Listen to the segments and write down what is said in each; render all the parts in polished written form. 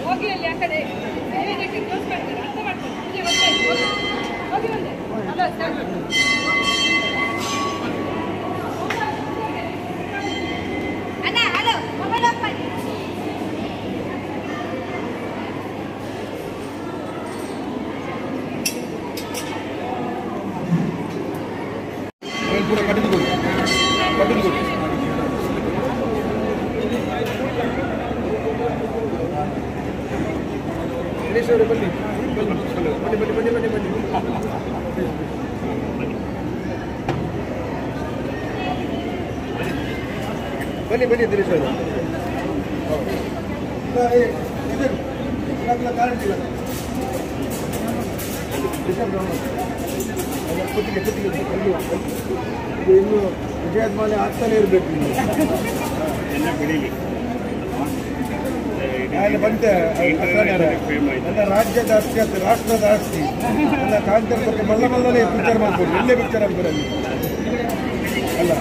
ಹೋಗಿ ಅಲ್ಲಿ ಆ ಕಡೆ ಕ್ಲೋಸ್ ಮಾಡ್ತಾರೆ ಅರ್ಥ ಮಾಡ್ತಾರೆ ಹೋಗಿ ಬಂದೆ ಅಣ್ಣ ಹಲೋ ಮೊಬೈಲ್ ಆಫ್ ಮಾಡಿ पूरा कटिंग बनी बनी दिनेश ಇನ್ನು ವಿಜಯದ ಮೇಲೆ ಆಗ್ತಾನೆ ಇರಬೇಕು ಬಂತೆ ನನ್ನ ರಾಜ್ಯದ ಆಸ್ತಿ ಅದು ರಾಷ್ಟ್ರದ ಆಸ್ತಿ ನನ್ನ ಕಾಂತರ ಬಗ್ಗೆ ಮಲ್ಲ ಮಲ್ಲನೇ ಪಿಕ್ಚರ್ ಮಾಡ್ಬೋದು ಎಲ್ಲೇ ಪಿಕ್ಚರ್ ಆಗ್ಬಿಡಲ್ಲಿ ಅಲ್ಲ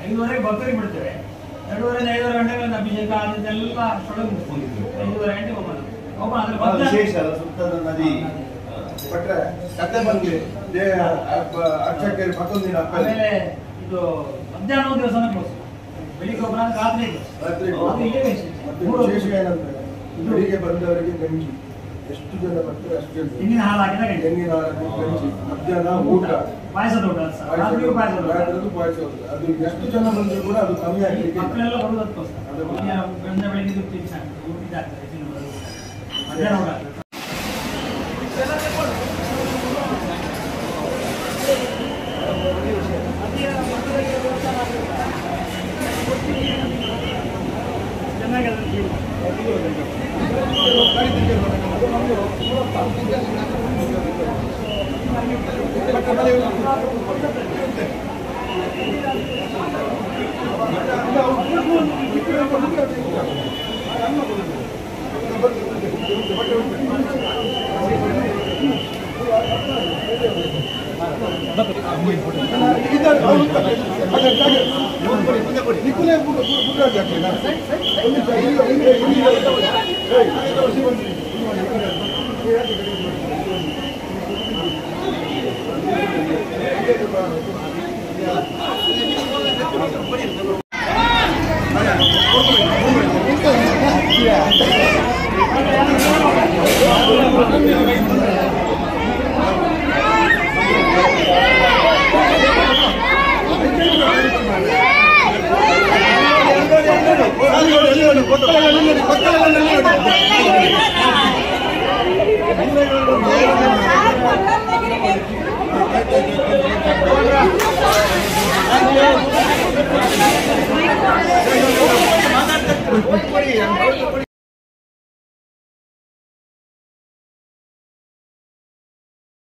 ಐದುವರೆಗೆ ಭಕ್ತರಿಗೆ ಬಿಡ್ತೇವೆ 2:30 5 ಗಂಟೆಗೆ ಅಭಿಷೇಕ ಆದಿದ್ದೆಲ್ಲ ಅಷ್ಟೊಳಗೆ ಮುಗಿಸ್ಕೊಂಡಿದ್ವಿ 5:30 ಗಂಟೆಗೆ ಓಪನ್ ವಿಶೇಷ ಸುತ್ತದ ನದಿ ಬಟ್ರೆ ಕತೆ ಬಂದ್ವಿ ಅರ್ಚಕರು ಮತ್ತೊಂದು ದಿನ ಆಮೇಲೆ ಇದು ಮಧ್ಯಾಹ್ನ ದಿವಸನೇ ಕ್ಲೋಸ್ ಬೆಳಿಗ್ಗೆ ಒಬ್ಬರ ರಾತ್ರಿ ವಿಶೇಷ ಏನಂದ್ರೆ ಬೆಳಿಗ್ಗೆ ಬಂದವರಿಗೆ ಗಂಜಿ ಎಷ್ಟು ಜನ ಬರ್ತಾರೆ ಅಷ್ಟು ಜನ ತೆಂಗಿನ ಹಾಲು ಹಾಕಿದ ತೆಂಗಿನ ಹಾಲು ಗಂಜಿ ಮಧ್ಯಾಹ್ನ ಊಟ ಪಾಯಸದ ಊಟ ಪಾಯಸ ಅದು ಎಷ್ಟು ಜನ ಬಂದರೂ ಕೂಡ ಅದು ಕಮ್ಮಿ ಆಗಲಿಕ್ಕೆ ಮಕ್ಕಳೆಲ್ಲ ಬರುವುದಕ್ಕೋಸ್ಕರ ಬೆಳಿಗ್ಗೆ ಮಧ್ಯಾಹ್ನ ಊಟ